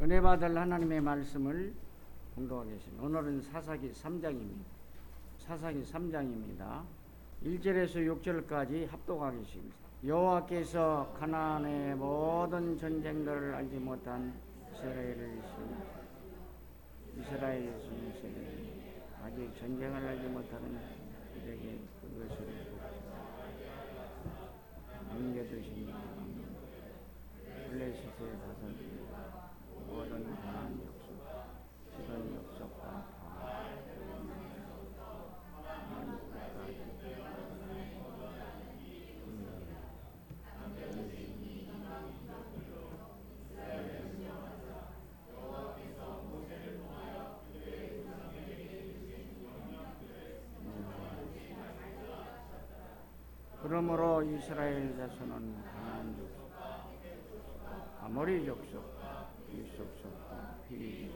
은혜 받을 하나님의 말씀을 공독하겠습니다. 오늘은 사사기 3장입니다. 사사기 3장입니다. 1절에서 6절까지 합독하겠습니다. 여호와께서 가나안의 모든 전쟁들을 알지 못한 이스라엘을 쓰시니 아직 전쟁을 알지 못하는 이들에게 그것을 넘겨두시니 블레셋의 다섯이 모든 가나안 족속 시돈 족속과 그러므로 이스라엘 자손은 가나안 족속, 아모리 족속, 이 족속과 휘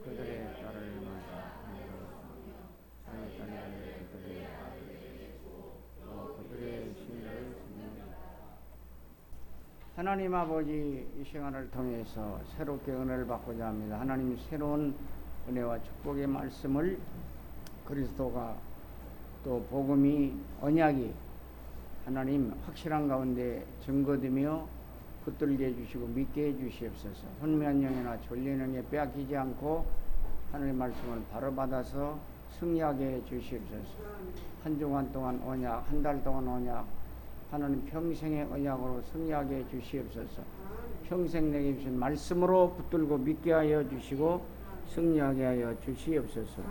그들의 딸을 맞아 자기 딸을 그들의 신들을 하나님 아버지, 이 시간을 통해서 새롭게 은혜를 받고자 합니다. 하나님이 새로운 은혜와 축복의 말씀을 그리스도가 또 복음이 언약이 하나님 확실한 가운데 증거되며 붙들게 해주시고 믿게 해주시옵소서. 혼미한 영이나 졸린 영에 빼앗기지 않고 하나님의 말씀을 바로 받아서 승리하게 해주시옵소서. 한 주간 동안 언약, 한 달 동안 언약, 하나님 평생의 언약으로 승리하게 해주시옵소서. 평생 내게 주신 말씀으로 붙들고 믿게 하여 주시고 승리하게 하여 주시옵소서.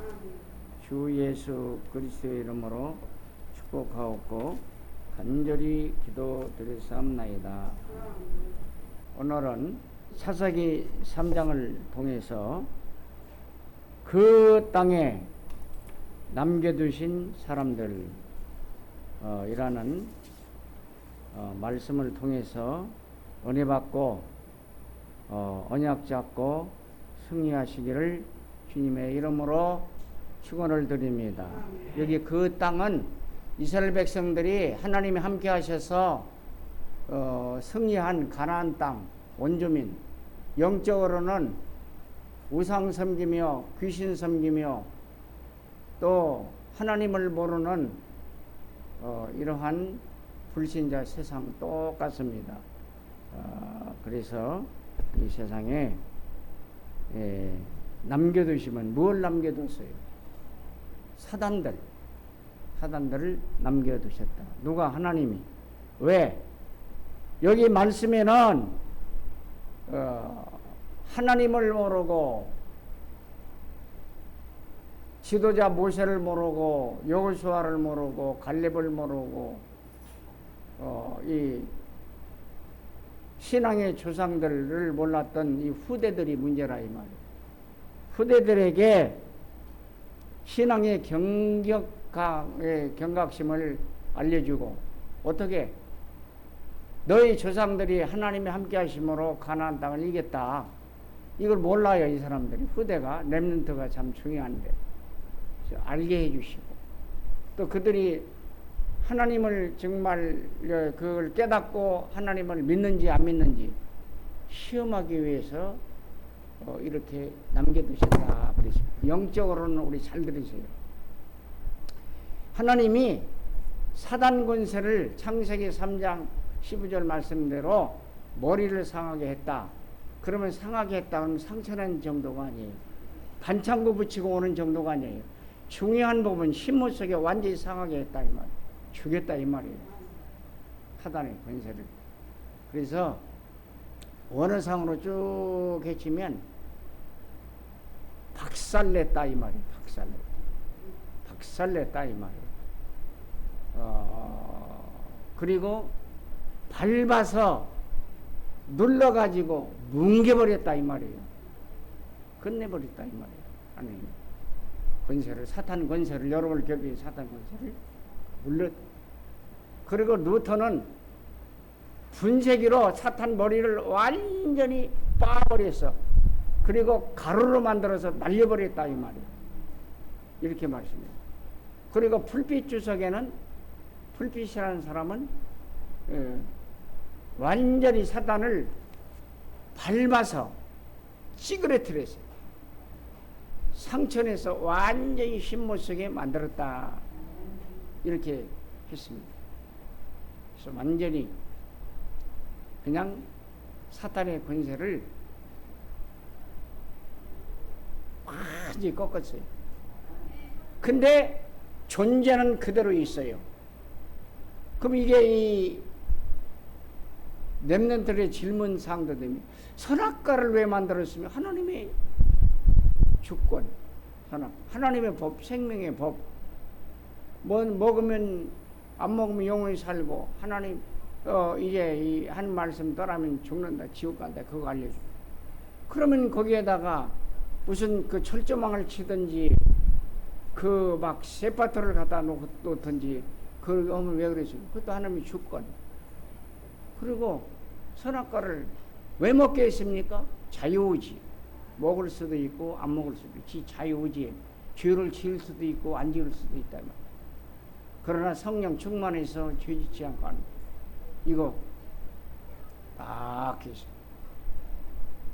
주 예수 그리스도의 이름으로 축복하옵고 간절히 기도드렸사옵나이다. 오늘은 사사기 3장을 통해서 그 땅에 남겨두신 사람들 이라는 말씀을 통해서 은혜 받고 언약 잡고 승리하시기를 주님의 이름으로 축원을 드립니다. 여기 그 땅은 이스라엘 백성들이 하나님이 함께 하셔서 승리한 가나안 땅 원주민, 영적으로는 우상 섬기며 귀신 섬기며 또 하나님을 모르는 이러한 불신자 세상 똑같습니다. 그래서 이 세상에 남겨두시면 뭘 남겨뒀어요? 사단들을 남겨두셨다. 누가? 하나님이. 왜? 여기 말씀에는 하나님을 모르고 지도자 모세를 모르고 여호수아를 모르고 갈렙을 모르고 이 신앙의 조상들을 몰랐던 이 후대들이 문제라 이 말이에요. 후대들에게 신앙의 경각심을 알려주고 어떻게 너희 조상들이 하나님이 함께 하심으로 가나안 땅을 이겼다. 이걸 몰라요. 이 사람들이. 후대가 렘넌트가 참 중요한데 알게 해주시고 또 그들이 하나님을 정말 그걸 깨닫고 하나님을 믿는지 안 믿는지 시험하기 위해서 이렇게 남겨두셨다 그러십니다. 영적으로는 우리 잘 들으세요. 하나님이 사단 권세를 창세기 3장 15절 말씀대로 머리를 상하게 했다. 그러면 상하게 했다 그러면 상처난 정도가 아니에요. 반창고 붙이고 오는 정도가 아니에요. 중요한 부분 신무 속에 완전히 상하게 했다 이 말이에요. 죽였다 이 말이에요. 사단의 권세를. 그래서 원어상으로 쭉 해치면 박살냈다 이 말이에요. 박살냈다 이 말이에요. 그리고 밟아서 눌러가지고 뭉개버렸다 이 말이에요. 끝내버렸다 이 말이에요. 하나님 권세를, 사탄 권세를, 여러분을 겹인 사탄 권세를 물렸다. 그리고 루터는 분쇄기로 사탄 머리를 완전히 빻아버렸어. 그리고 가루로 만들어서 날려버렸다 이 말이에요. 이렇게 말씀해요. 그리고 풀빛 주석에는 풀빛이라는 사람은 완전히 사단을 밟아서 찌그러뜨렸어요. 상처내서 완전히 흰못 속에 만들었다. 이렇게 했습니다. 그래서 완전히 그냥 사탄의 권세를 완전히 꺾었어요. 근데 존재는 그대로 있어요. 그럼 이게 이 렘넌트들의 질문사항도 됩니다. 선악과를 왜 만들었으면? 하나님의 주권, 하나님의 법, 생명의 법. 뭐 먹으면 안 먹으면 영원히 살고, 하나님 이제 이 한 말씀 떠나면 죽는다, 지옥 간다, 그거 알려줘. 그러면 거기에다가 무슨 그 철조망을 치든지 그 막 쇠파토를 갖다 놓든지 그걸 하면 왜 그러지? 그것도 하나님의 주권. 그리고 선악과를 왜 먹게 했습니까? 자유의지. 먹을 수도 있고 안 먹을 수도 있지. 자유의지. 죄를 지을 수도 있고 안 지을 수도 있다. 그러나 성령 충만해서 죄 짓지 않고 하는 이거 딱 해서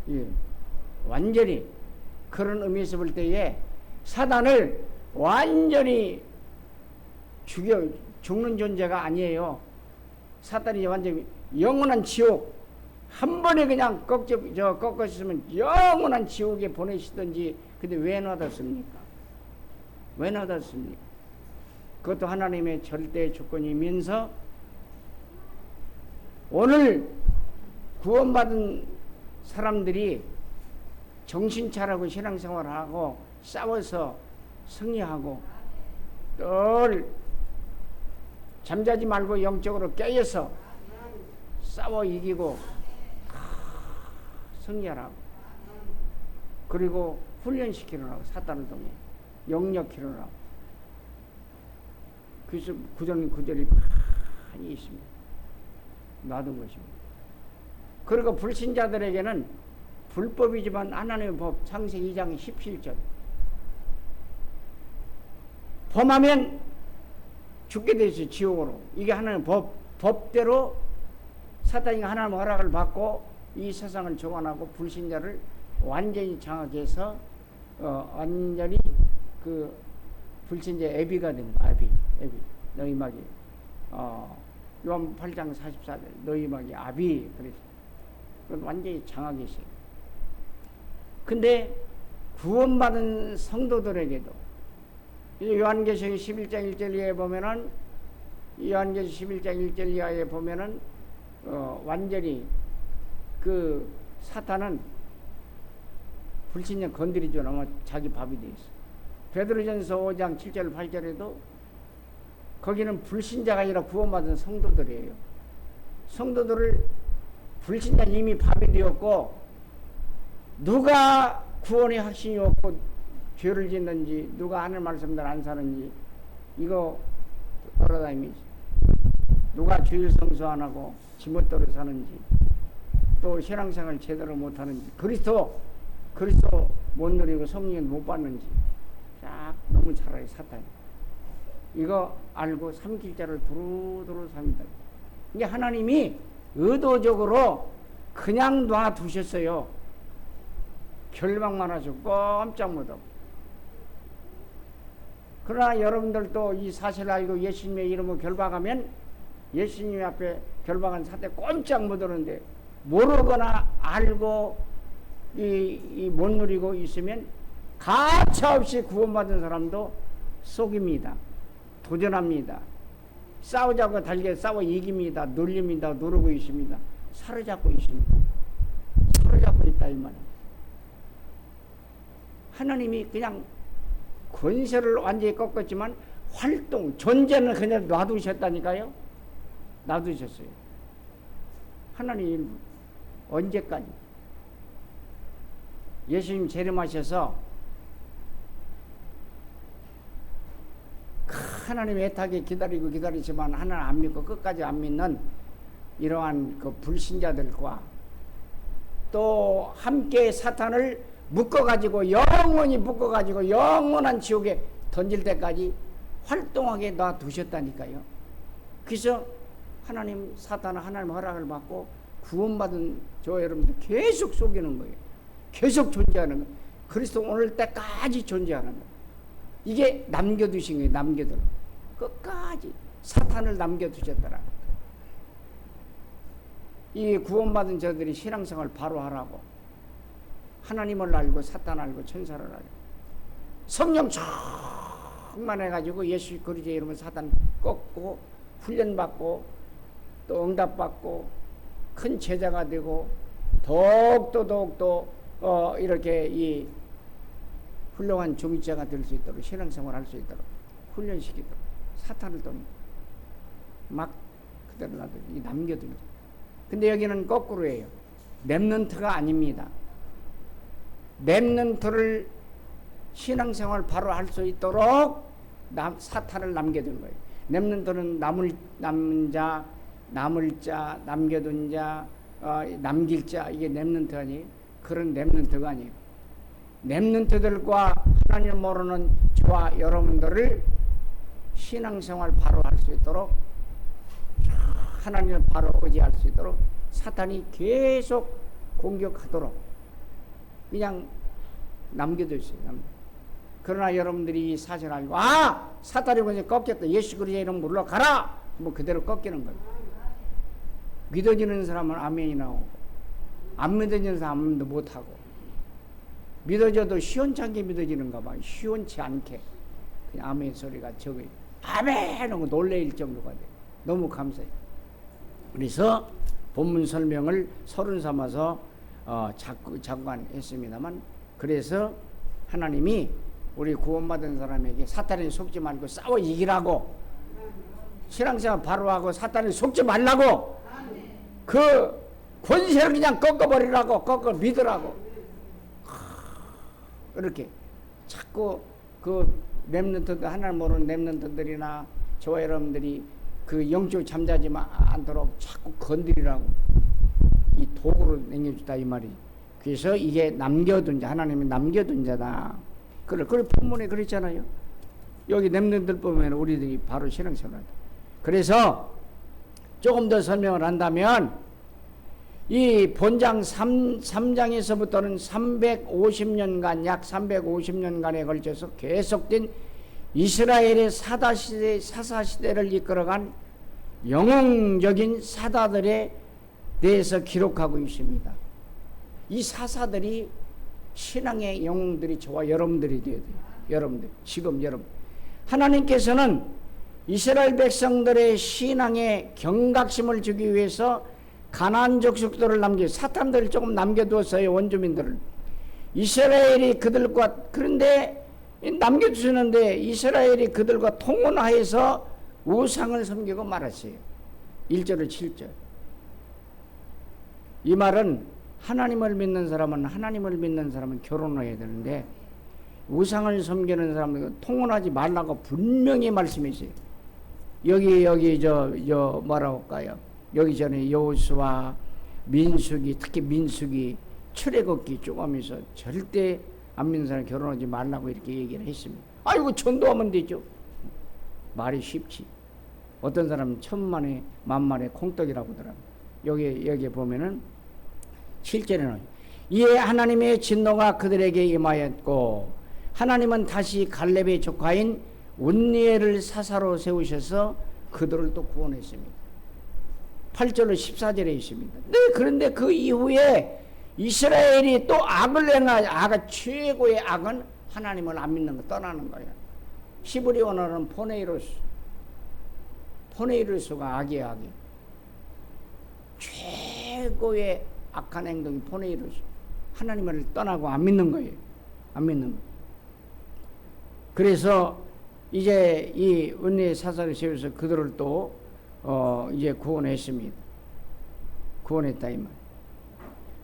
예, 완전히 그런 의미에서 볼 때에 사단을 완전히 죽는 존재가 아니에요. 사단이 완전히 영원한 지옥, 한 번에 그냥 꺾었으면 영원한 지옥에 보내시든지. 근데 왜 놔뒀습니까? 왜 놔뒀습니까? 그것도 하나님의 절대 주권이면서 오늘 구원받은 사람들이 정신 차리고 신앙생활하고 싸워서 승리하고 늘 잠자지 말고 영적으로 깨어서 싸워 이기고 승리하라고. 그리고 훈련시키라고. 사단을 통해 영역키라고. 그래서 구절이 많이 있습니다. 놔둔 것입니다. 그리고 불신자들에게는 불법이지만 하나님의 법, 창세기 2장 17절. 범하면 죽게 돼 있어요. 지옥으로. 이게 하나님의 법대로 사탄이 하나님의 허락을 받고 이 세상을 조관하고 불신자를 완전히 장악해서 완전히 그 불신자 애비가 됩니다. 애비 너희 막이 요한 8장 44절 너희 막이 아비. 그래서 그건 완전히 장악했어요. 근데 구원받은 성도들에게도 요한계시록 11장 1절 이하에 보면은 요한계시록 11장 1절 이하에 보면은 완전히 그 사탄은 불신자 건드리지 않으면 자기 밥이 돼 있어. 베드로전서 5장 7절 8절에도 거기는 불신자가 아니라 구원받은 성도들이에요. 성도들을 불신자 이미 밥이 되었고 누가 구원의 확신이 없고 죄를 짓는지 누가 하늘 말씀대로 안 사는지 이거 돌아다니면서 누가 주일 성수 안 하고 지멋대로 사는지 또 신앙생활 제대로 못하는지 그리스도 못 누리고 성령을 못 받는지 쫙 너무 잘 알아요. 사탄이 이거 알고 삼킬 자를 두루두루 삽니다. 이게 하나님이 의도적으로 그냥 놔두셨어요. 결박만 하시고 꼼짝 못하고. 그러나 여러분들도 이 사실을 알고 예수님의 이름으로 결박하면 예수님 앞에 결박한 사태 꼼짝 못하는데 모르거나 알고 못 누리고 있으면 가차없이 구원받은 사람도 속입니다. 도전합니다. 싸우자고 달게 싸워 이깁니다. 놀립니다. 누르고 있습니다. 사로잡고 있습니다. 사로잡고 있다 이 말이에요. 하나님이 그냥 권세를 완전히 꺾었지만 활동, 존재는 그냥 놔두셨다니까요. 놔두셨어요. 하나님 언제까지? 예수님 재림하셔서 하나님 애타게 기다리지만 하나님 안 믿고 끝까지 안 믿는 이러한 그 불신자들과 또 함께 사탄을 묶어가지고 영원히 묶어가지고 영원한 지옥에 던질 때까지 활동하게 놔두셨다니까요. 그래서 하나님 사탄은 하나님 허락을 받고 구원받은 저 여러분들 계속 속이는 거예요. 계속 존재하는 거예요. 그리스도 오늘 때까지 존재하는 거예요. 이게 남겨두신 거예요. 남겨두는 끝까지 사탄을 남겨두셨더라. 이 구원받은 저들이 신앙생활 바로 하라고 하나님을 알고 사탄 알고 천사를 알고 성령 충만해가지고 예수 그리스도 이름으로 사탄 꺾고 훈련받고 또 응답받고 큰 제자가 되고 더욱더 이렇게 이 훌륭한 중직자가 될 수 있도록 신앙생활 할 수 있도록 훈련시키도록 사탄을 또 막 그대로 놔두고 남겨두는. 근데 여기는 거꾸로예요. 렘넌트가 아닙니다. 렘넌트를 신앙생활 바로 할 수 있도록 사탄을 남겨둔 거예요. 렘넌트는 남은 자, 남을 자, 남겨둔 자, 남길 자, 이게 렘넌트 아니에요? 그런 렘넌트가 아니에요. 렘넌트들과 하나님을 모르는 저와 여러분들을 신앙생활 바로 할 수 있도록 하나님을 바로 의지할 수 있도록 사탄이 계속 공격하도록 그냥 남겨두세요. 그러나 여러분들이 이 사실을 알고 사탄이 그냥 꺾였다. 예수 그리스도의 이름 물러가라. 뭐 그대로 꺾이는 거예요. 믿어지는 사람은 아멘이 나오고 안 믿어지는 사람은 아멘도 못하고 믿어져도 시원찮게 믿어지는가 봐. 시원치 않게 그냥 아멘 소리가 적어요. 아멘 하고 놀래일 정도가 돼요. 너무 감사해요. 그래서 본문 설명을 서른 삼아서 잠깐 했습니다만 그래서 하나님이 우리 구원받은 사람에게 사탄에 속지 말고 싸워 이기라고 신앙생활 바로 하고 사탄에 속지 말라고 그 권세를 그냥 꺾어버리라고 꺾어 믿으라고 그렇게 자꾸 그 렘넌트들 하나님 모르는 렘넌트들이나 저와 여러분들이 그 영적 잠자지 않도록 자꾸 건드리라고 이 도구로 남겨주다 이 말이. 그래서 이게 남겨둔 자 하나님이 남겨둔 자다. 그래 본문에 그랬잖아요. 여기 렘넌트들 보면 우리들이 바로 신앙생활한다. 그래서 조금 더 설명을 한다면 이 본장 3장에서부터는 350년간 약 350년간에 걸쳐서 계속된 이스라엘의 사사시대를 이끌어간 영웅적인 사다들에 대해서 기록하고 있습니다. 이 사사들이 신앙의 영웅들이 저와 여러분들이 되어야 돼요. 여러분들 지금 여러분 하나님께서는 이스라엘 백성들의 신앙에 경각심을 주기 위해서 가나안 족속들을 사탄들을 조금 남겨두었어요. 원주민들을. 이스라엘이 그들과 그런데 남겨두셨는데 이스라엘이 그들과 통혼하여서 우상을 섬기고 말았어요. 1절을 7절. 이 말은 하나님을 믿는 사람은 결혼을 해야 되는데 우상을 섬기는 사람은 통혼하지 말라고 분명히 말씀했어요. 여기 저 뭐라고 할까요? 여기 전에 여호수아 민수기 특히 민수기 출애굽기 쭉 하면서 절대 안 믿는 사람 결혼하지 말라고 이렇게 얘기를 했습니다. 아이고 전도하면 되죠. 말이 쉽지. 어떤 사람은 천만에 만만에 콩떡이라고 하더라고요. 여기 보면은 7절에는 이에 하나님의 진노가 그들에게 임하였고 하나님은 다시 갈렙의 조카인 운니엘을 사사로 세우셔서 그들을 또 구원했습니다. 8절로 14절에 있습니다. 네, 그런데 그 이후에 이스라엘이 또 악을 행하 최고의 악은 하나님을 안 믿는 거 떠나는 거예요. 히브리어는 포네이로스가 악이에요. 악이. 최고의 악한 행동이 포네이로스. 하나님을 떠나고 안 믿는 거예요. 안 믿는 거. 그래서 이제 이 은혜의 사사를 세워서 그들을 또 이제 구원했습니다. 구원했다 이 말.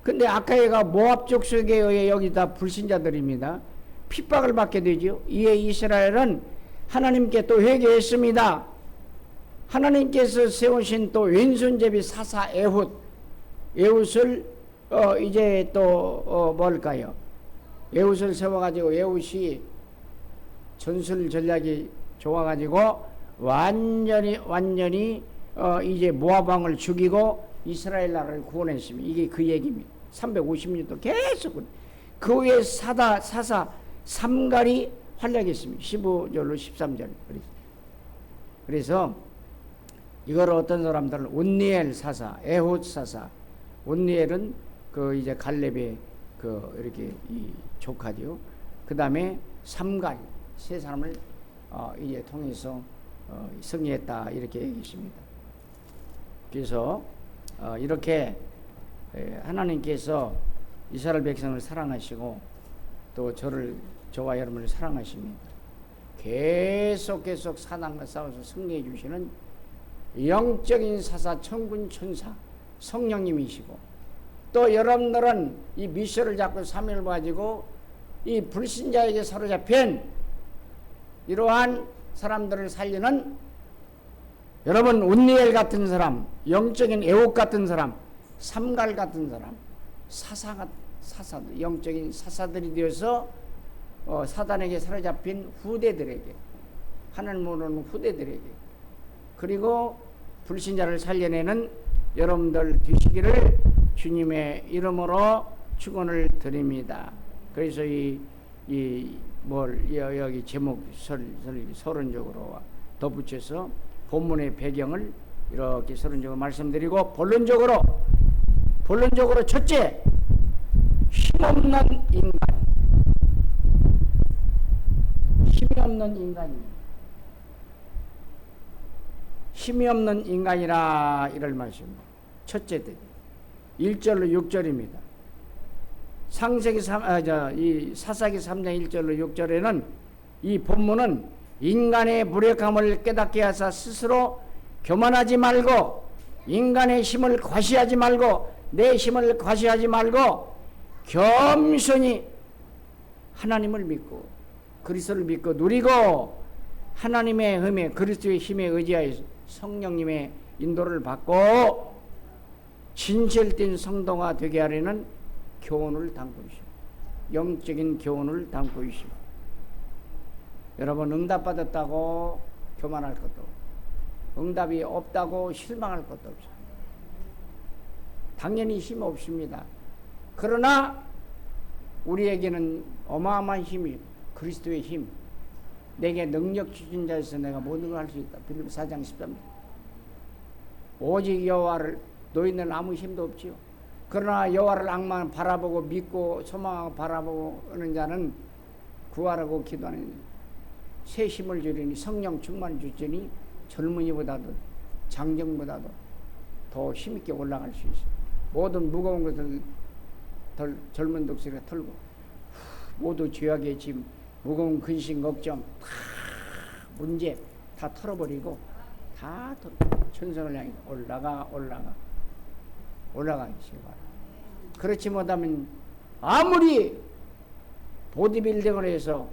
근데 아카이가 모압 족속에 의해 여기 다 불신자들입니다. 핍박을 받게 되죠. 이에 이스라엘은 하나님께 또 회개했습니다. 하나님께서 세우신 또 왼손잡이 사사 에훗을 이제 또 뭘까요? 에훗을 세워가지고 에훗이 전술 전략이 좋아가지고 완전히 이제 모압 왕을 죽이고 이스라엘 나라를 구원했습니다. 이게 그 얘기입니다. 350년 계속 그 후에 사사 삼갈이 활약했습니다. 15절로 13절. 그래서 이걸 어떤 사람들은 온니엘 사사, 에훗 사사, 온니엘은 그 이제 갈렙의 그 이렇게 이 조카죠. 그 다음에 삼갈 세 사람을 이제 통해서 승리했다 이렇게 얘기했습니다. 그래서 이렇게 하나님께서 이스라엘 백성을 사랑하시고 또 저와 여러분을 사랑하십니다. 계속 사단과 싸워서 승리해 주시는 영적인 사사 천군 천사 성령님이시고 또 여러분들은 이 미션을 잡고 사명을 가지고 이 불신자에게 사로잡힌 이러한 사람들을 살리는 여러분 온니엘 같은 사람, 영적인 애옥 같은 사람, 삼갈 같은 사람, 사사들, 영적인 사사들이 되어서 사단에게 사로잡힌 후대들에게, 하나님 모르는 후대들에게, 그리고 불신자를 살려내는 여러분들 되시기를 주님의 이름으로 축원을 드립니다. 그래서 여기 제목 서론적으로 덧붙여서 본문의 배경을 이렇게 서론적으로 말씀드리고, 본론적으로 첫째, 힘없는 인간. 힘이 없는 인간입니다. 힘이 없는 인간이라 이럴 말씀입니다. 첫째, 1절로 6절입니다. 사사기 3장 1절로 6절에는 이 본문은 인간의 무력함을 깨닫게 하사 스스로 교만하지 말고, 인간의 힘을 과시하지 말고, 내 힘을 과시하지 말고 겸손히 하나님을 믿고 그리스도를 믿고 누리고 하나님의 힘에, 그리스도의 힘에 의지하여 성령님의 인도를 받고 진실된 성도가 되게 하려는 교훈을 담고 있습니다. 영적인 교훈을 담고 있습니다. 여러분, 응답받았다고 교만할 것도 없고, 응답이 없다고 실망할 것도 없어요. 당연히 힘 없습니다. 그러나 우리에게는 어마어마한 힘이, 그리스도의 힘, 내게 능력 주신 자에서 내가 모든 걸 할 수 있다. 빌립보 4장 13절. 오직 여호와를, 너희는 아무 힘도 없지요. 그러나 여호와를 악만 바라보고 믿고 소망하고 바라보고 하는 자는 구하라고 기도하는 새 힘을 주리니, 성령 충만을 주시니 젊은이보다도 장정보다도 더 힘있게 올라갈 수 있어요. 모든 무거운 것을 젊은 독수리가 털고, 모두 죄악의 짐, 무거운 근심 걱정 다 문제 다 털어버리고 다 천성을 향해 올라가시기 바랍니다. 그렇지 못하면 아무리 보디빌딩을 해서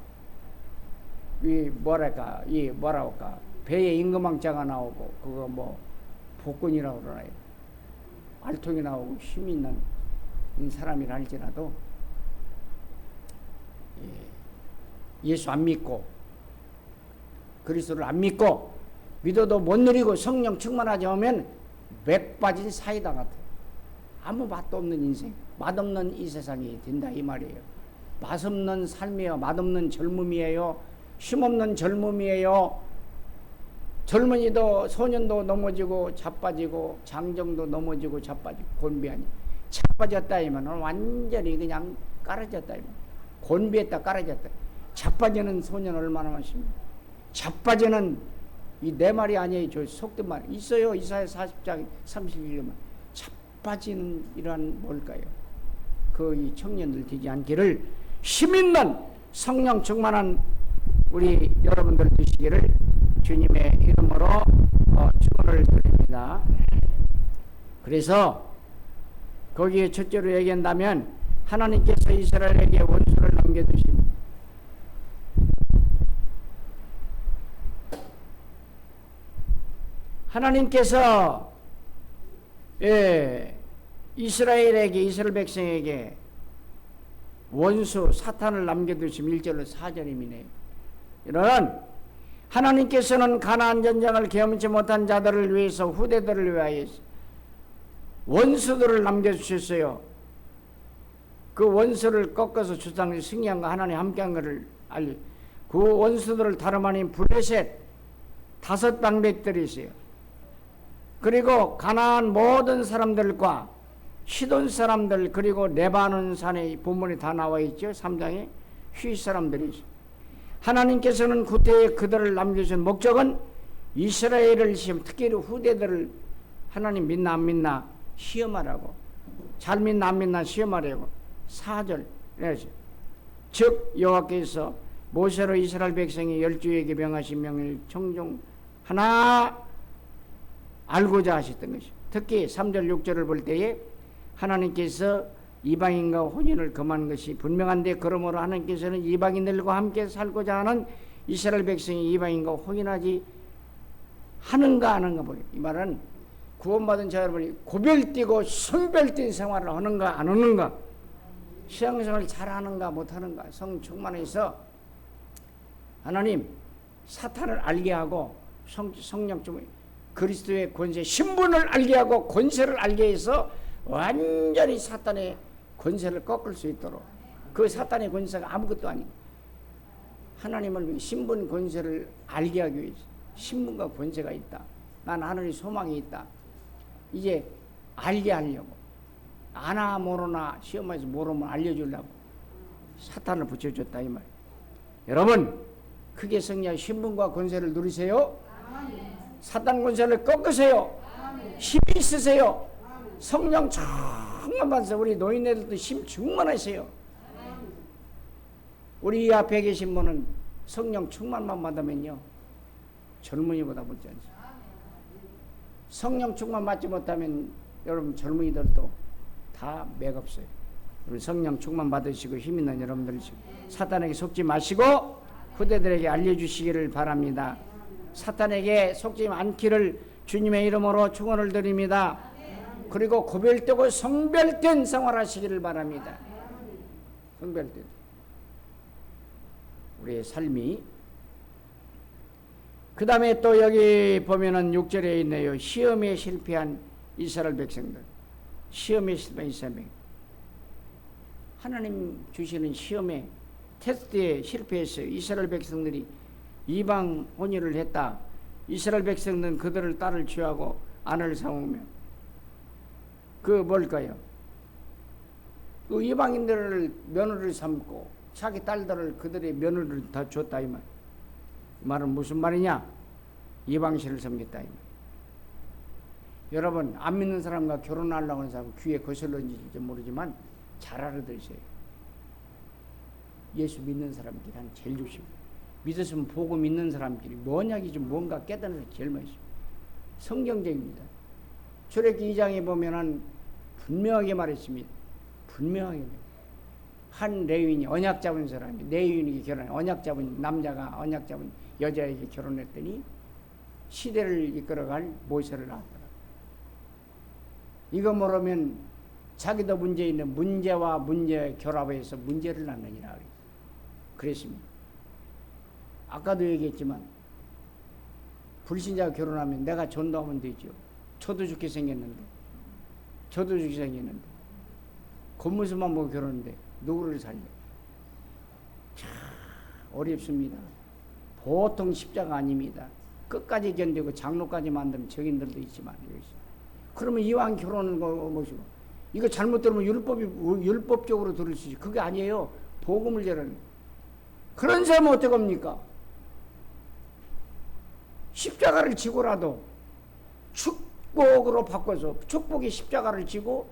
배에 임금왕자가 나오고 그거 복근이라고 그러나요? 알통이 나오고 힘이 있는 사람이라 할지라도 예수 안 믿고 그리스도를 안 믿고 믿어도 못 누리고 성령 충만하지 않으면 맥 빠진 사이다 같아요. 아무 맛도 없는 인생, 맛없는 이 세상이 된다 이 말이에요. 맛없는 삶이에요. 맛없는 젊음이에요. 힘없는 젊음이에요. 젊은이도 소년도 넘어지고 자빠지고 장정도 넘어지고 자빠지고 곤비하니 자빠졌다 이면 완전히 그냥 깔아졌다 이면 곤비했다 깔아졌다. 자빠지는 소년 얼마나 많습니까? 자빠지는 이 내 말이 아니에요. 저 속된 말 있어요. 이사야 40장 31절만 자빠지는 이러한 뭘까요? 이 청년들 되지 않기를 힘있는 성령 충만한 우리 여러분들 되시기를 주님의 이름으로 축원을 드립니다. 그래서 거기에 첫째로 얘기한다면 하나님께서 이스라엘에게 원수를 남겨두신 하나님께서 이스라엘 백성에게 원수 사탄을 남겨두신 1절로 4절이네. 이런 하나님께서는 가나안 전쟁을 경험치 못한 자들을 위해서, 후대들을 위하여 원수들을 남겨주셨어요. 그 원수를 꺾어서 주장을 승리한 거, 하나님 함께한 것을 알려. 그 원수들을 다름 아닌 블레셋 5방백들이 있어요. 그리고 가나안 모든 사람들과 시돈 사람들, 그리고 레바논 산에 본문에 다 나와 있죠. 3장에 휘 사람들이 있어요. 하나님께서는 구태에 그들을 남겨준 목적은 이스라엘을 시험, 특히 후대들을 하나님 믿나 안 믿나 시험하라고, 잘 믿나 안 믿나 시험하려고. 4절 즉 여호와께서 모세로 이스라엘 백성이 12에게 명하신 명을 청종 하나 알고자 하셨던 것이죠. 특히 3절 6절을 볼 때에 하나님께서 이방인과 혼인을 금한 것이 분명한데, 그러므로 하나님께서는 이방인들과 함께 살고자 하는 이스라엘 백성이 이방인과 혼인하지 하는가 안 하는가 보여요. 이 말은 구원받은 자 여러분이 고별뛰고 성별뛴 생활을 하는가 안 하는가, 신앙생활을 잘하는가 못하는가, 성 충만해서 하나님 사탄을 알게 하고 성령 좀 그리스도의 권세, 신분을 알게 하고 권세를 알게 해서 완전히 사탄의 권세를 꺾을 수 있도록. 그 사탄의 권세가 아무것도 아니고 하나님을 위해 신분 권세를 알게 하기 위해서, 신분과 권세가 있다, 난 하늘의 소망이 있다, 이제 알게 하려고, 아나 모르나 시험에서 모르면 알려주려고 사탄을 붙여줬다 이 말. 여러분 크게 승리할 신분과 권세를 누리세요. 사탄 권세를 꺾으세요. 힘이 있으세요. 성령 충만 받으세요. 우리 노인네들도 힘 충만하세요. 우리 앞에 계신 분은 성령 충만만 받으면요 젊은이보다 못지 않습니다. 성령 충만 받지 못하면 여러분 젊은이들도 다 맥없어요. 우리 성령 충만 받으시고 힘 있는 여러분들, 사탄에게 속지 마시고 후대들에게 알려주시기를 바랍니다. 사탄에게 속지 않기를 주님의 이름으로 축원을 드립니다. 그리고 고별되고 성별된 생활하시기를 바랍니다. 성별된 우리의 삶이. 그 다음에 또 여기 보면은 6절에 있네요. 시험에 실패한 이스라엘 백성들. 시험에 실패한 이스라엘 백성. 하나님 주시는 시험에, 테스트에 실패했어요. 이스라엘 백성들이 이방 혼인을 했다. 이스라엘 백성들은 그들을 딸을 취하고 아내를 삼으며, 그 뭘까요? 그 이방인들을 며느리를 삼고 자기 딸들을 그들의 며느리를 다 줬다 이 말. 이 말은 무슨 말이냐? 이방신을 섬겼다 이 말. 여러분 안 믿는 사람과 결혼하려고 하는 사람 귀에 거슬러는지 모르지만 잘 알아들으세요. 예수 믿는 사람끼리 한 제일 조심해요. 믿었으면 복음 믿는 사람끼리 뭐냐기 좀 뭔가 깨닫는 게 제일 많습니다. 성경적입니다. 출애굽기 2장에 보면은 분명하게 말했습니다. 분명하게 한 레위인이 언약 잡은 사람이, 레위인에게 결혼해, 언약 잡은 남자가 언약 잡은 여자에게 결혼했더니 시대를 이끌어갈 모세를 낳았더라. 이거 모르면 자기도 문제 있는 문제와 문제 결합해서 문제를 낳느니라 그랬습니다. 아까도 얘기했지만 불신자가 결혼하면 내가 전도하면 되죠. 저도 죽게 생겼는데, 저도 죽게 생겼는데 겉모습만 보고 결혼했는데 누구를 살려? 참 어렵습니다. 보통 십자가 아닙니다. 끝까지 견디고 장로까지 만들면 정인들도 있지만, 그러면 이왕 결혼하는 거 뭐시고, 이거 잘못 들으면 율법적으로 들을 수 있지. 그게 아니에요. 복음을 전하는. 그런 사람은 어떻게 합니까? 십자가를 지고라도 축복으로 바꿔서, 축복이 십자가를 지고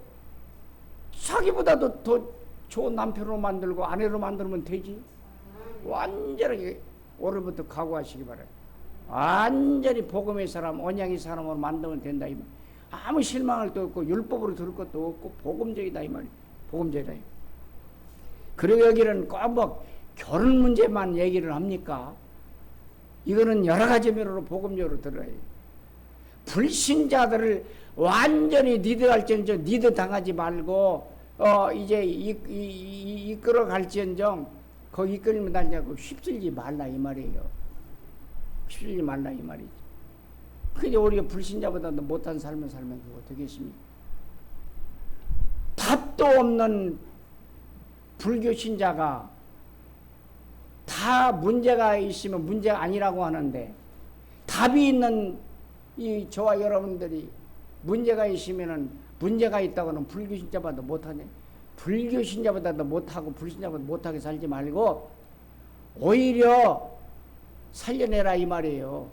자기보다도 더 좋은 남편으로 만들고 아내로 만들면 되지. 완전하게 오늘부터 각오하시기 바랍니다. 완전히 복음의 사람, 언약의 사람으로 만들면 된다 이 말. 아무 실망할 것도 없고 율법으로 들을 것도 없고 복음적이다 이 말이에요. 복음적이다. 그리고 여기는 꼭 뭐 결혼 문제만 얘기를 합니까? 이거는 여러 가지 면으로 복음적으로 들어야 해요. 불신자들을 완전히 리드할지언정 리드 당하지 말고 이제 이끌어 갈지언정 거기 이끌리면 달냐고 휩쓸지 말라 이 말이에요. 치우지 말라 이 말이지. 근데 우리가 불신자보다도 못한 삶을 살면 그거 되겠습니까? 답도 없는 불교 신자가 다 문제가 있으면 문제가 아니라고 하는데, 답이 있는 이 저와 여러분들이 문제가 있으면은 문제가 있다고는 불교 신자보다 못하네. 불교 신자보다도 못하고 불신자보다 못하게 살지 말고 오히려 살려내라 이 말이에요.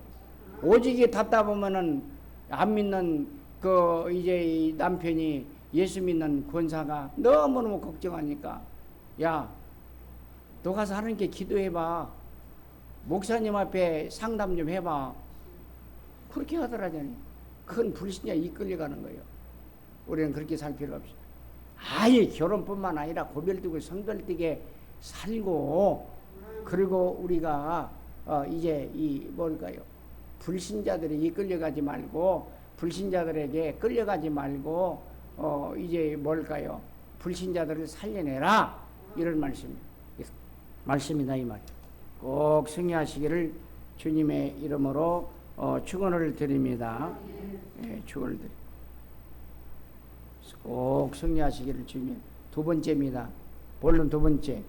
오직에 답답하면은 안 믿는 그 이제 이 남편이 예수 믿는 권사가 너무너무 걱정하니까, 야, 너 가서 하나님께 기도해봐. 목사님 앞에 상담 좀 해봐. 그렇게 하더라잖아요. 그건 불신자에 이끌려가는 거예요. 우리는 그렇게 살 필요 없어요. 아예 결혼뿐만 아니라 고별되고 성별되게 살고, 그리고 우리가 이제 이 뭘까요? 불신자들이 이끌려가지 말고, 불신자들에게 끌려가지 말고 이제 뭘까요? 불신자들을 살려내라, 이런 말씀이다 이 말. 꼭 승리하시기를 주님의 이름으로 축원을 드립니다. 예, 축원을 드립니다. 꼭 승리하시기를 주님. 두 번째입니다. 본론 두 번째.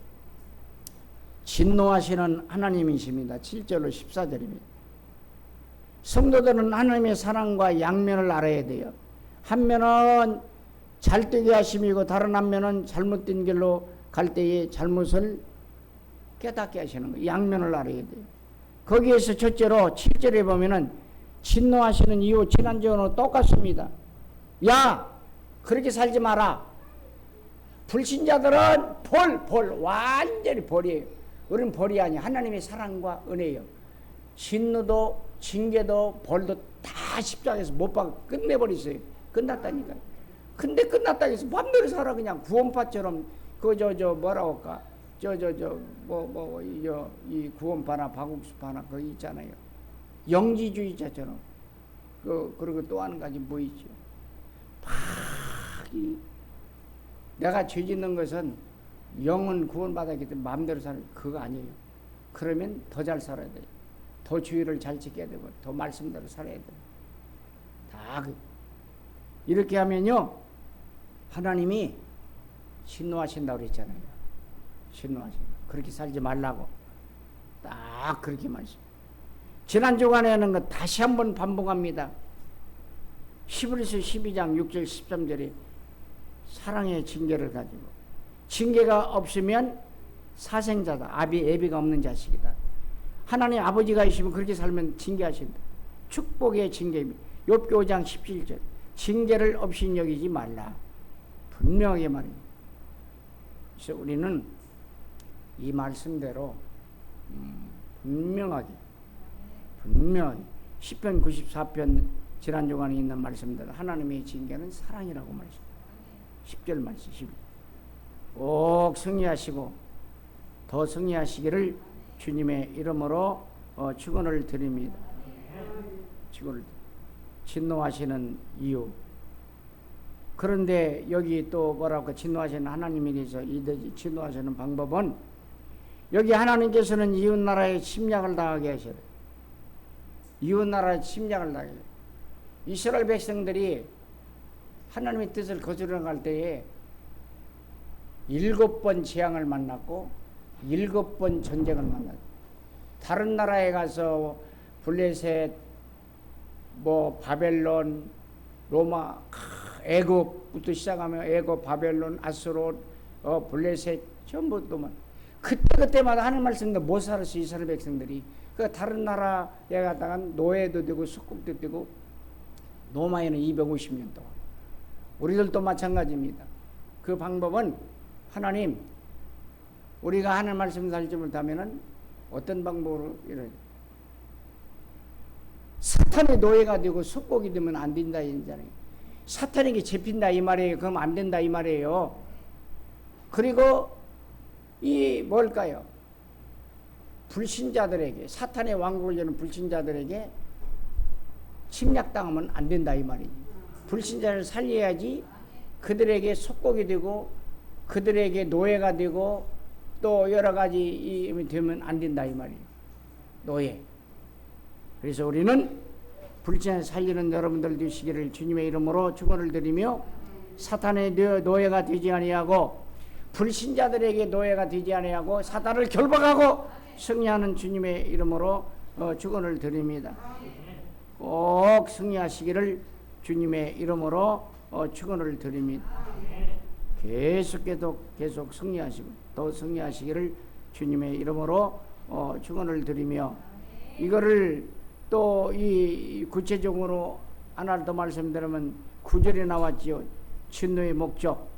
진노하시는 하나님이십니다. 7절로 14절입니다. 성도들은 하나님의 사랑과 양면을 알아야 돼요. 한 면은 잘되게 하심이고 다른 한 면은 잘못된 길로 갈 때에 잘못을 깨닫게 하시는 거예요. 양면을 알아야 돼요. 거기에서 첫째로 7절에 보면은 진노하시는 이유, 지난주와는 똑같습니다. 야, 그렇게 살지 마라. 불신자들은 완전히 벌이에요. 우리는 벌이 아니에요. 하나님의 사랑과 은혜예요. 진노도 징계도 벌도 다 십자가에서 못 박아 끝내버렸어요. 끝났다니까요. 근데 끝났다고 해서 맘대로 살아. 그냥 구원파처럼 뭐라고 할까, 이 구원파나 박옥수파나 거기 있잖아요. 영지주의자처럼. 그리고 또 한 가지 뭐 있죠. 내가 죄 짓는 것은 영은 구원받았기 때문에 마음대로 사는 그거 아니에요. 그러면 더 잘 살아야 돼요. 더 주의를 잘 지켜야 되고 더 말씀대로 살아야 돼요. 다 이렇게 하면요, 하나님이 진노하신다고 그랬잖아요. 진노하신다. 그렇게 살지 말라고 딱 그렇게 말씀. 지난 주간에는 거 다시 한번 반복합니다. 히브리서 12장 6절 13절에 사랑의 징계를 가지고, 징계가 없으면 사생자다. 애비가 없는 자식이다. 하나님 아버지가 있으면 그렇게 살면 징계하신다. 축복의 징계입니다. 욥기 5장 17절 징계를 없이 여기지 말라. 분명하게 말입니다. 그래서 우리는 이 말씀대로 분명하게 시편 94편 지난 주간에 있는 말씀대로 하나님의 징계는 사랑이라고 말씀. 10절 말씀 11절. 꼭 승리하시고 더 승리하시기를 주님의 이름으로 축원을 드립니다. 축원을 진노하시는 이유. 그런데 여기 또 뭐라고 진노하시는 하나님에 대해서 진노하시는 방법은, 여기 하나님께서는 이웃나라에 침략을 당하게 하셔요. 이웃나라에 침략을 당해요. 이스라엘 백성들이 하나님의 뜻을 거스르러 갈 때에 7번 재앙을 만났고 7번 전쟁을 만났어요. 다른 나라에 가서 블레셋, 바벨론, 로마, 애굽부터 시작하면 애굽, 바벨론, 아수롯, 블레셋 전부 또 그때마다 하는 말씀인데 못 살았어 이스라엘 백성들이. 그 다른 나라에 갔다가 노예도 되고 숙국도 되고 로마에는 250년 동안. 우리들도 마찬가지입니다. 그 방법은 하나님, 우리가 하는 말씀 살지 못하면은 어떤 방법으로 이런 사탄의 노예가 되고 숙국이 되면 안 된다 이잖아요. 사탄에게 잡힌다 이 말이에요. 그럼 안 된다 이 말이에요. 그리고 이 뭘까요? 불신자들에게, 사탄의 왕국을 여는 불신자들에게 침략당하면 안 된다 이 말이지. 불신자를 살려야지 그들에게 속국이 되고 그들에게 노예가 되고 또 여러 가지 되면 안 된다 이 말이에요. 노예. 그래서 우리는 불신에 살리는 여러분들 되시기를 주님의 이름으로 축원을 드리며 사탄의 노예가 되지 아니하고 불신자들에게 노예가 되지 아니하고 사탄을 결박하고 승리하는 주님의 이름으로 축원을 드립니다. 꼭 승리하시기를 주님의 이름으로 축원을 드립니다. 계속 승리하시고 또 승리하시기를 주님의 이름으로 축원을 드리며 이거를 또 이 구체적으로 하나를 더 말씀드리면 9절에 나왔지요. 진노의 목적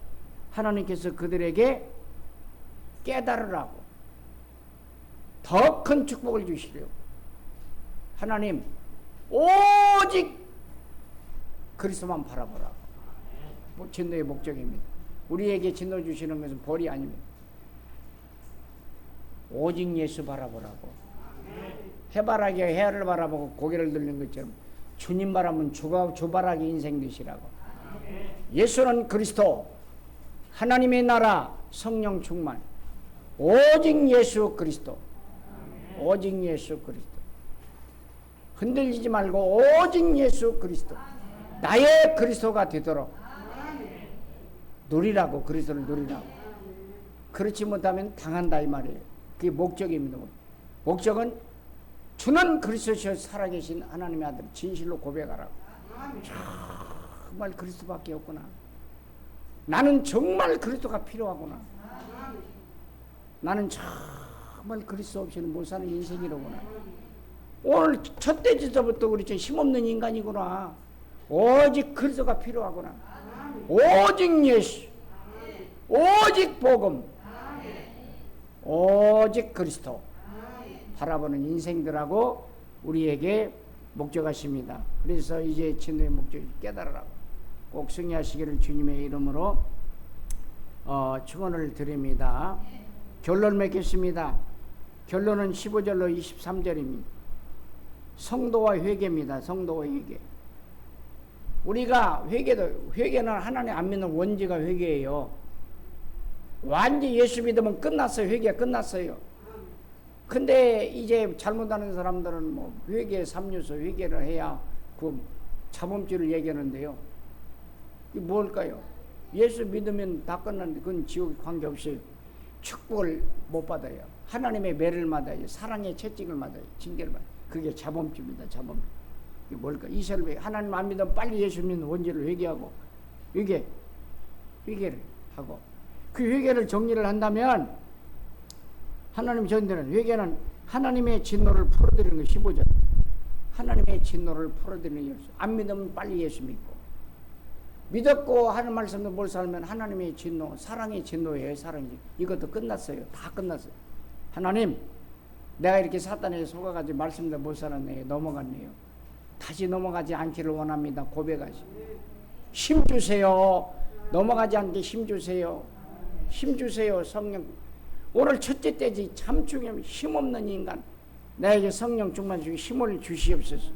하나님께서 그들에게 깨달으라고 더 큰 축복을 주시려고 하나님 오직 그리스도만 바라보라고 진노의 목적입니다. 우리에게 진노 주시는 것은 벌이 아닙니다. 오직 예수 바라보라고 해바라기가 해를 바라보고 고개를 들는 것처럼 주님 바라면 주바라기 인생 되시라고. 예수는 그리스도 하나님의 나라 성령 충만 오직 예수 그리스도 오직 예수 그리스도 흔들리지 말고 오직 예수 그리스도 나의 그리스도가 되도록 누리라고 그리스도를 누리라고. 그렇지 못하면 당한다 이 말이에요. 그게 목적입니다. 목적은 주는 그리스도시여 살아계신 하나님의 아들 진실로 고백하라고. 정말 그리스도밖에 없구나. 나는 정말 그리스도가 필요하구나. 나는 정말 그리스도 없이는 못 사는 인생이로구나. 오늘 첫 대지서부터 그렇죠. 힘없는 인간이구나. 오직 그리스도가 필요하구나. 오직 예수, 오직 복음, 오직 그리스도 바라보는 인생들하고 우리에게 목적하십니다. 그래서 이제 진노의 목적을 깨달으라고 꼭 승리하시기를 주님의 이름으로 축원을 드립니다. 결론 맺겠습니다. 결론은 15절로 23절입니다. 성도와 회개입니다. 성도와 회개. 우리가 회개는 하나님 안 믿는 원죄가 회개예요. 완전히 예수 믿으면 끝났어요. 회개가 끝났어요. 근데 이제 잘못하는 사람들은 뭐 회개 3요소 회개를 해야 그 자범죄를 얘기하는데요. 이게 뭘까요? 예수 믿으면 다 끝났는데 그건 지옥에 관계없어요. 축복을 못 받아요. 하나님의 매를 받아요. 사랑의 채찍을 받아요. 징계를 받아요. 그게 자범죄입니다. 자범죄. 이게 뭘까? 이스라엘 하나님 안 믿으면 빨리 예수 믿는 원죄를 회개하고 회개를 하고 그 회개를 정리를 한다면 하나님 전되는 회개는 하나님의 진노를 풀어드리는 거 15절. 하나님의 진노를 풀어드리는 예수. 안 믿으면 빨리 예수 믿고 믿었고 하는 말씀도 못 살면 하나님의 진노, 사랑의 진노예요. 사랑이 이것도 끝났어요. 다 끝났어요. 하나님 내가 이렇게 사탄에 속아가지고 말씀도 못 살았네요. 넘어갔네요. 다시 넘어가지 않기를 원합니다. 고백하시. 힘 주세요. 넘어가지 않게 힘 주세요. 힘 주세요. 성령. 오늘 첫째 때지 참 중요한 힘없는 인간. 나에게 성령 충만 주시고 힘을 주시옵소서.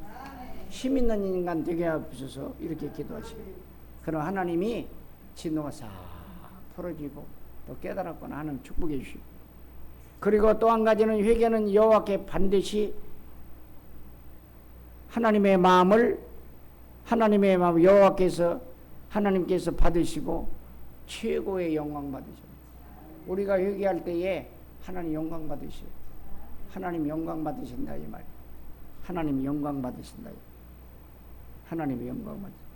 힘 있는 인간 되게 하옵소서. 이렇게 기도하시고. 그럼 하나님이 진노가 싹 풀어지고 또 깨달았거나 하는 축복해 주시고. 그리고 또 한 가지는 회개는 여호와께 반드시 하나님의 마음을 여호와께서 하나님께서 받으시고 최고의 영광 받으셔. 우리가 회개할 때에 하나님 영광 받으셔. 하나님 영광 받으신다 이 말. 하나님 영광 받으신다. 하나님 영광 받으신다.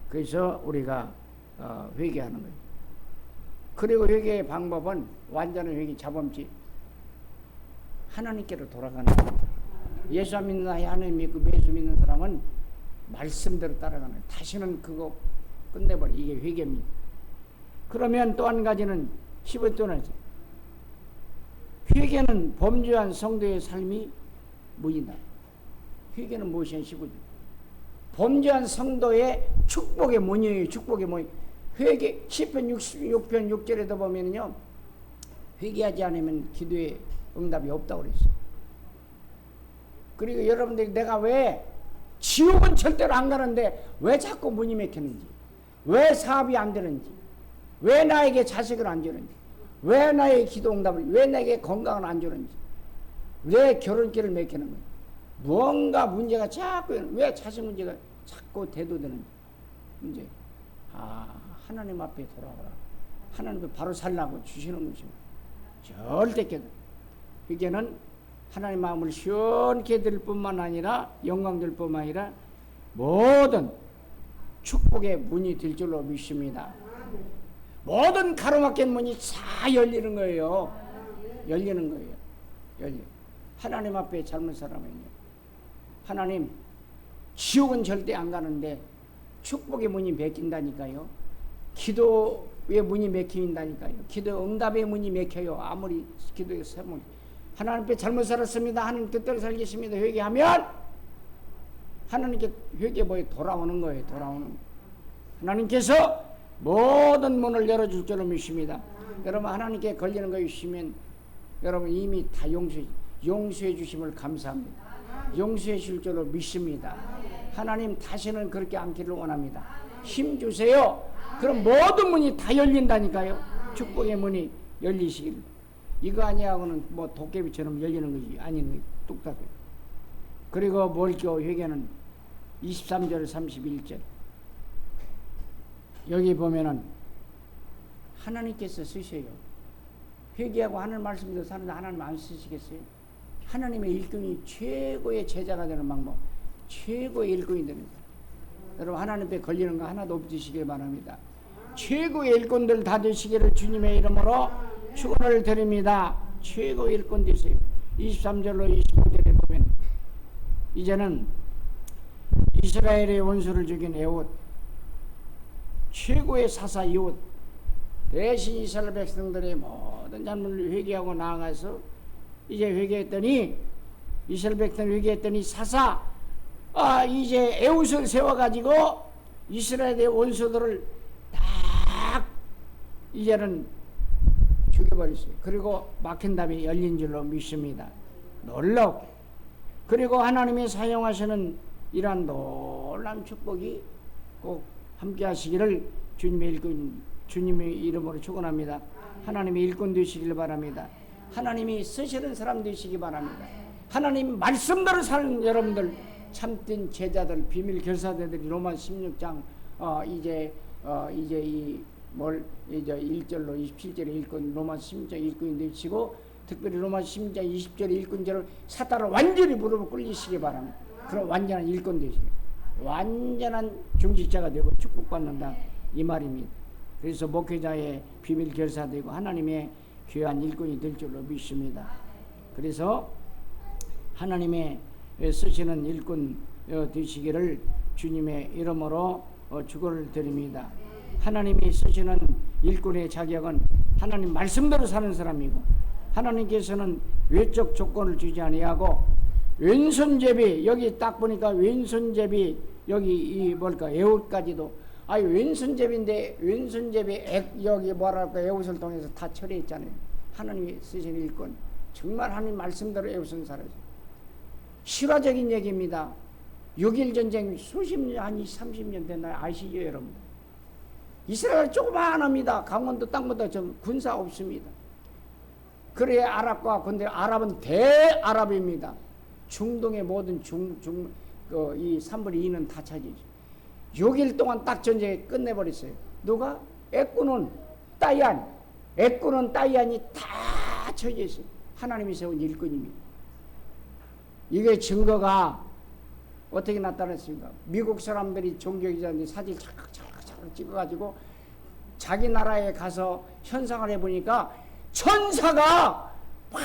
그래서 우리가 회개하는 거예요. 그리고 회개의 방법은 완전한 회개 자범죄. 하나님께로 돌아가는 거예요. 예수 안 믿는 하나님 믿고 예수 믿는 사람은 말씀대로 따라가는 거예요. 다시는 그거 끝내버려. 이게 회개입니다. 그러면 또 한 가지는 15조는 회개는 범죄한 성도의 삶이 무인다. 회개는 무엇이냐 15조. 범죄한 성도의 축복의 모녀예요. 축복의 모녀. 회개 10편 66편 6절에도 보면요. 회개하지 않으면 기도에 응답이 없다고 그랬어요. 그리고 여러분들이 내가 왜 지옥은 절대로 안 가는데 왜 자꾸 문이 막히는지, 왜 사업이 안 되는지, 왜 나에게 자식을 안 주는지, 왜 나의 기도 응답을, 왜 나에게 건강을 안 주는지, 왜 결혼길을 막히는 건지, 무언가 문제가 자꾸, 왜 자식 문제가 자꾸 대두되는 문제. 하나님 앞에 돌아오라. 하나님 앞에 바로 살라고 주시는 것입니다. 절대 깨달아. 이게는 하나님 마음을 시원케 드릴 뿐만 아니라 영광 될 뿐만 아니라 모든 축복의 문이 될 줄로 믿습니다. 모든 가로막힌 문이 다 열리는 거예요. 열리는 거예요. 하나님 앞에 잘못 살아면요. 하나님, 지옥은 절대 안 가는데 축복의 문이 막힌다니까요. 기도의 문이 막힌다니까요. 기도 응답의 문이 막혀요. 아무리 기도의 세문. 하나님 앞에 잘못 살았습니다. 하나님 뜻대로 살겠습니다. 회개하면 하나님께 회개 뭐에 돌아오는 거예요. 돌아오는 거예요. 하나님께서 모든 문을 열어줄 줄로 믿습니다. 여러분 하나님께 걸리는 거 있으면 여러분 이미 다 용서해 주심을 감사합니다. 용서해 줄 줄로 믿습니다. 하나님 다시는 그렇게 않기를 원합니다. 힘 주세요. 그럼 모든 문이 다 열린다니까요. 축복의 문이 열리시길. 이거 아니하고는 뭐 도깨비처럼 열리는 것이 아닌 거예요. 뚝딱해요. 그리고 몰교 회개는 23절 31절 여기 보면은 하나님께서 쓰셔요. 회개하고 하늘 말씀대로 사는데 하나님 안 쓰시겠어요? 하나님의 일꾼이 최고의 제자가 되는 방법, 최고의 일꾼이 되는 거예요. 여러분 하나님 앞에 걸리는 거 하나도 없으시길 바랍니다. 최고의 일꾼들 다 되시기를 주님의 이름으로 축원을 드립니다. 최고의 일꾼 되세요. 23절로 25절에 보면 이제는 이스라엘의 원수를 죽인 에봇, 최고의 사사 이웃, 대신 이스라엘 백성들의 모든 잘못을 회개하고 나아가서 이제 회개했더니 이스라엘 백성을 회개했더니 사사 이제 에웃을 세워가지고 이스라엘의 원수들을 딱 이제는 죽여버렸어요. 그리고 막힌 다음에 열린 줄로 믿습니다. 놀랍게. 그리고 하나님이 사용하시는 이러한 놀라운 축복이 꼭 함께 하시기를 주님의 이름으로 축원합니다. 하나님의 일꾼 되시길 바랍니다. 하나님이 쓰시는 사람 되시기 바랍니다. 하나님 말씀대로 사는 여러분들 참된 제자들 비밀 결사대들이 로마 16장 이제 1절로 27절에 일꾼 로마 16장 일꾼이 되시고 특별히 로마 16장 20절에 일꾼처럼 사탄을 완전히 무릎을 꿇리시기 바랍니다. 그럼 완전한 일꾼 되시기 완전한 중직자가 되고 축복받는다 이 말입니다. 그래서 목회자의 비밀 결사되고 하나님의 귀한 일꾼이 될 줄로 믿습니다. 그래서 하나님의 쓰시는 일꾼 되시기를 주님의 이름으로 축원을 드립니다. 하나님이 쓰시는 일꾼의 자격은 하나님 말씀대로 사는 사람이고 하나님께서는 외적 조건을 주지 아니하고 왼손잡이 여기 딱 보니까 왼손잡이 여기 이 뭘까 에웃까지도 왼손잡이인데 왼손잡이 여기 뭐랄까 에웃을 통해서 다 처리했잖아요. 하나님이 쓰신 일꾼 정말 하나님 말씀대로 에웃은 살아요. 실화적인 얘기입니다. 6.1 전쟁 수십 년 한 30년 된 날 아시죠 여러분? 이스라엘 조그마합니다. 강원도 땅보다 좀 군사 없습니다. 그래 아랍과 근데 아랍은 대아랍입니다. 중동의 모든 이 3분의 2는 다 차지죠. 6일 동안 딱 전쟁에 끝내버렸어요. 누가? 애꾸는 따이안이 다 처지했어요. 하나님이 세운 일꾼입니다. 이게 증거가 어떻게 나타났습니까? 미국 사람들이 종교기자들이 사진 찰칵 찍어가지고 자기 나라에 가서 현상을 해보니까 천사가 막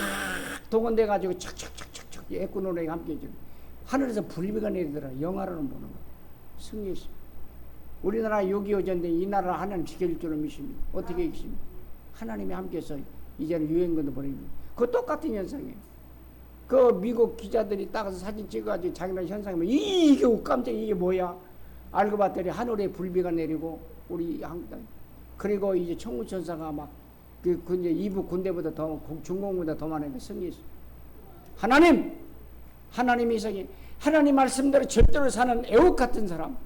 동원돼가지고 착착착착착 애꾸 노래가 함께 해주는 하늘에서 불비가 내리더라. 영화로는 보는 거 승리했습니다. 우리나라 6.25 전쟁 이 나라를 하나님 지켜줄 줄을 믿습니다. 어떻게 있습니까? 하나님이 함께해서 이제는 유행권도 보내줍니다. 그 똑같은 현상이에요. 그 미국 기자들이 따가서 사진 찍어가지고 자기네 현상이면 이게 깜짝 이게 뭐야? 알고 봤더니 하늘에 불비가 내리고 우리 한국 그리고 이제 청구천사가 막 그 이제 이북 군대보다 더 중공보다 더 많은 승리했어. 하나님이 저기 하나님 말씀대로 절대로 사는 애옥 같은 사람.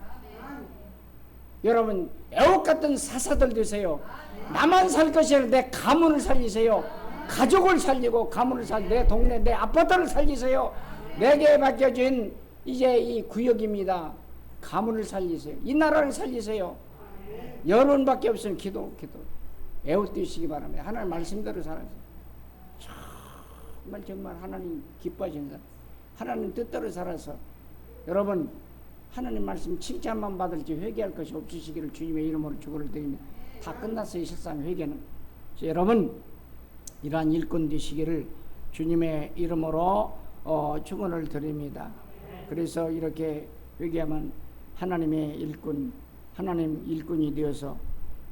여러분 애옥 같은 사사들 되세요. 나만 살 것이 아니라 내 가문을 살리세요. 가족을 살리고 가문을 내 동네 내 아파트를 살리세요. 내게 맡겨진 이제 이 구역입니다. 가문을 살리세요. 이 나라를 살리세요. 여론밖에 없으면 기도. 애웃되시기 바랍니다. 하나님 말씀대로 살아세요. 정말 하나님 기뻐하시는 사람, 하나님 뜻대로 살아서 여러분 하나님 말씀 칭찬만 받을지 회개할 것이 없으시기를 주님의 이름으로 축원을 드립니다. 다 끝났어요. 실상 회개는. 여러분 이러한 일꾼 되시기를 주님의 이름으로 축원을 드립니다. 그래서 이렇게 회개하면 하나님의 일꾼, 하나님 일꾼이 되어서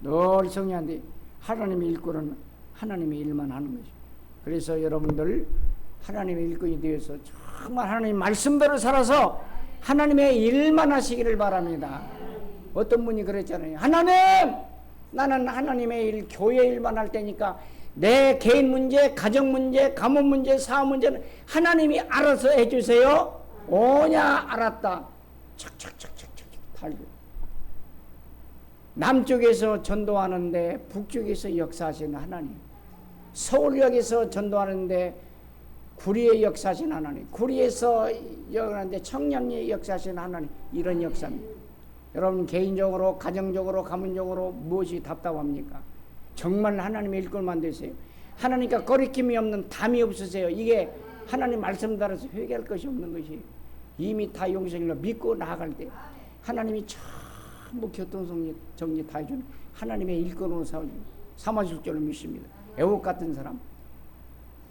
늘 성령한테 하나님의 일꾼은 하나님의 일만 하는 것이죠. 그래서 여러분들 하나님의 일꾼이 되어서 정말 하나님 말씀대로 살아서 하나님의 일만 하시기를 바랍니다. 어떤 분이 그랬잖아요. 하나님, 나는 하나님의 일, 교회 일만 할 테니까 내 개인 문제, 가정 문제, 가문 문제, 사업 문제는 하나님이 알아서 해주세요. 오냐, 알았다. 착착착착착 달고. 남쪽에서 전도하는데 북쪽에서 역사하시는 하나님, 서울역에서 전도하는데 구리에 역사하신 하나님, 구리에서 여기는데 청량리에 역사하신 하나님, 이런 역사입니다. 여러분 개인적으로, 가정적으로, 가문적으로 무엇이 답답합니까? 정말 하나님의 일꾼만 되세요. 하나님과 거리낌이 없는 담이 없으세요. 이게 하나님 말씀 따라서 회개할 것이 없는 것이 이미 다 용서일로 믿고 나아갈 때 하나님이 전부 교통정리 다 해주는 하나님의 일꾼으로 삼아줄 줄로 믿습니다. 애국 같은 사람,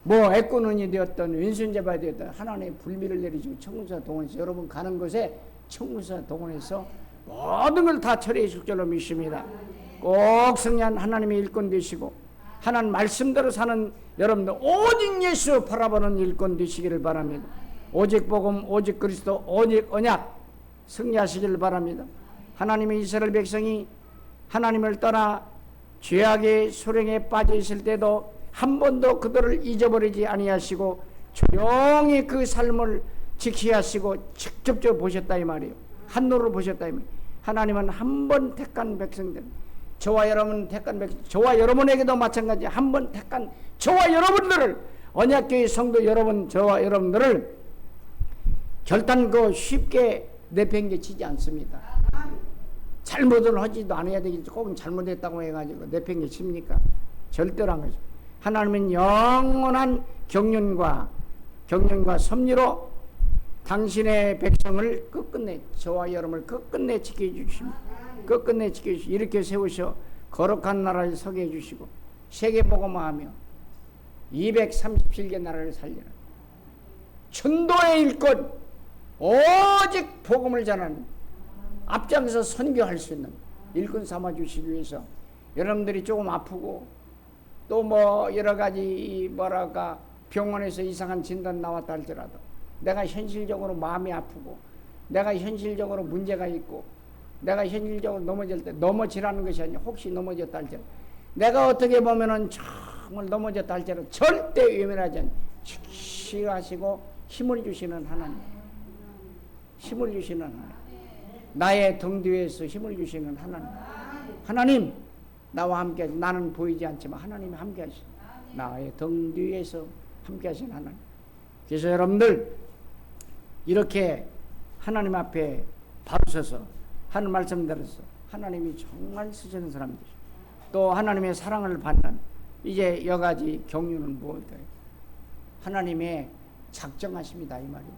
뭐 애꾸눈이 되었던 왼손잡아야 되었던 하나님의 불미를 내리시고 청구사 동원해서 여러분 가는 곳에 청구사 동원해서 모든 걸 다 처리해 줄 줄로 믿습니다. 꼭 승리한 하나님의 일꾼 되시고 하나님 말씀대로 사는 여러분들 오직 예수 바라보는 일꾼 되시기를 바랍니다. 오직 복음, 오직 그리스도, 오직 언약 승리하시기를 바랍니다. 하나님의 이스라엘 백성이 하나님을 떠나 죄악의 소령에 빠져 있을 때도 한 번도 그들을 잊어버리지 아니하시고 조용히 그 삶을 지키하시고 직접적으로 보셨다 이 말이에요. 한눈으로 보셨다 이 말이에요. 하나님은 한 번 택한 백성들, 저와 여러분 택한 백성, 저와 여러분에게도 마찬가지 한 번 택한 저와 여러분들을, 언약교회 성도 여러분, 저와 여러분들을 결단코 쉽게 내팽개치지 않습니다. 잘못을 하지도 않아야 되겠지. 꼭 잘못했다고 해가지고 내팽개칩니까? 절대로 안 거죠. 하나님은 영원한 경륜과 섭리로 당신의 백성을 끝끝내, 저와 여러분을 끝끝내 지켜주십니다. 끝끝내 지켜주시고 이렇게 세우셔 거룩한 나라에 서게 해주시고 세계복음화하며 237개 나라를 살리는 전도의 일꾼, 오직 복음을 전하는 앞장서 선교할 수 있는 일꾼 삼아주시기 위해서 여러분들이 조금 아프고 또 뭐 여러가지 뭐랄까 병원에서 이상한 진단 나왔다 할지라도 내가 현실적으로 마음이 아프고 내가 현실적으로 문제가 있고 내가 현실적으로 넘어질 때 넘어지라는 것이 아니라 혹시 넘어졌다 할지라도 내가 어떻게 보면은 정말 넘어졌다 할지라도 절대 외면하지 않고 지키하시고 힘을 주시는 하나님, 힘을 주시는 하나님, 나의 등 뒤에서 힘을 주시는 하나님, 하나님 나와 함께 하시, 나는 보이지 않지만 하나님이 함께 하시, 나의 등 뒤에서 함께 하시는 하나님. 그래서 여러분들 이렇게 하나님 앞에 바로 서서 하는 말씀 들어서 하나님이 정말 쓰시는 사람들이 또 하나님의 사랑을 받는 이제 여가지 경륜은 무엇일까요? 하나님의 작정하십니다 이 말이에요.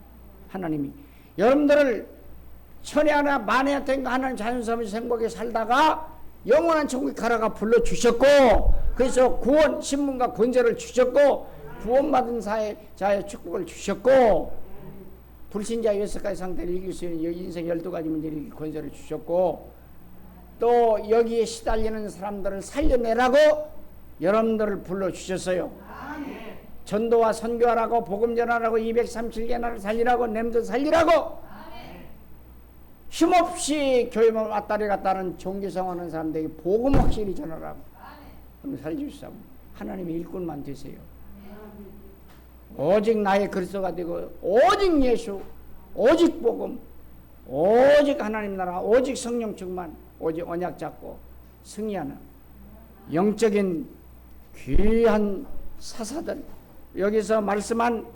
하나님이 여러분들을 천에 하나 만에 하나인가 하나님 자연스러운 행복에 살다가 영원한 천국에 가라가 불러주셨고 그래서 구원 신문과 권세를 주셨고 구원받은 자의 축복을 주셨고 불신자 6가지 상태를 이길 수 있는 인생 12가지 문제를 이길 권세를 주셨고 또 여기에 시달리는 사람들을 살려내라고 여러분들을 불러주셨어요. 전도와 선교하라고 복음 전하라고 237개 나라를 살리라고 냄새 살리라고 힘없이 교회만 왔다리 갔다는 종교생활하는 사람들에게 복음 확실히 전하라고 살려주시오. 하나님의 일꾼만 되세요. 오직 나의 그리스도가 되고 오직 예수, 오직 복음, 오직 하나님 나라, 오직 성령 충만, 오직 언약 잡고 승리하는 영적인 귀한 사사들, 여기서 말씀한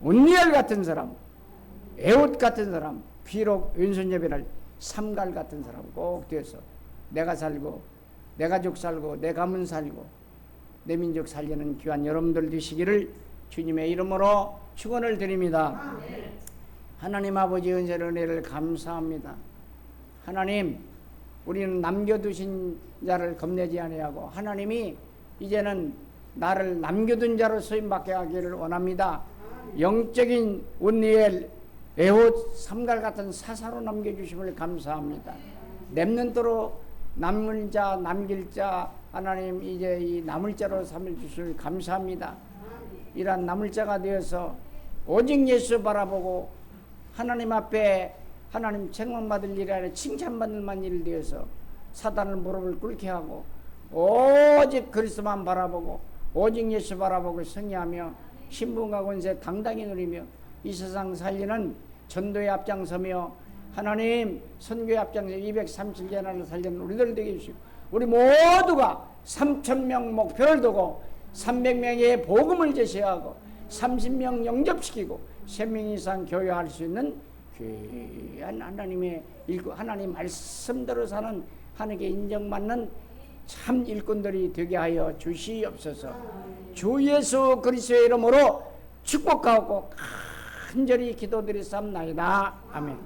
온니엘 같은 사람, 에옷 같은 사람, 비록 왼손잡이를 삼갈 같은 사람 꼭 되어서 내가 살고 내 가족 살고 내 가문 살고 내 민족 살리는 귀한 여러분들 되시기를 주님의 이름으로 축원을 드립니다. 하나님 아버지 은혜를 감사합니다. 하나님, 우리는 남겨두신 자를 겁내지 아니하고 하나님이 이제는 나를 남겨둔 자로 쓰임받게 하기를 원합니다. 영적인 온니엘 에옷 삼갈 같은 사사로 남겨주심을 감사합니다. 렘넌트로 남을 자 남길 자 하나님 이제 이 남을 자로 삼을 주심을 감사합니다. 이러한 남을 자가 되어서 오직 예수 바라보고 하나님 앞에 하나님 책망받을 일이 아니라 칭찬받을 만 일이 되어서 사단을 무릎을 꿇게 하고 오직 그리스도만 바라보고 오직 예수 바라보고 승리하며 신분과 권세 당당히 누리며 이 세상 살리는 전도에 앞장서며 하나님 선교에 앞장서 237개나를 살리는 우리들 되게 해주시고 우리 모두가 3,000명 목표를 두고 300명의 복음을 제시하고 30명 영접시키고 3명 이상 교육할 수 있는 귀한 하나님의 일꾼, 하나님 말씀대로 사는 하나님께 인정받는 참 일꾼들이 되게 하여 주시옵소서. 주 예수 그리스도의 이름으로 축복하고 간절히 기도드리옵나이다. 아멘.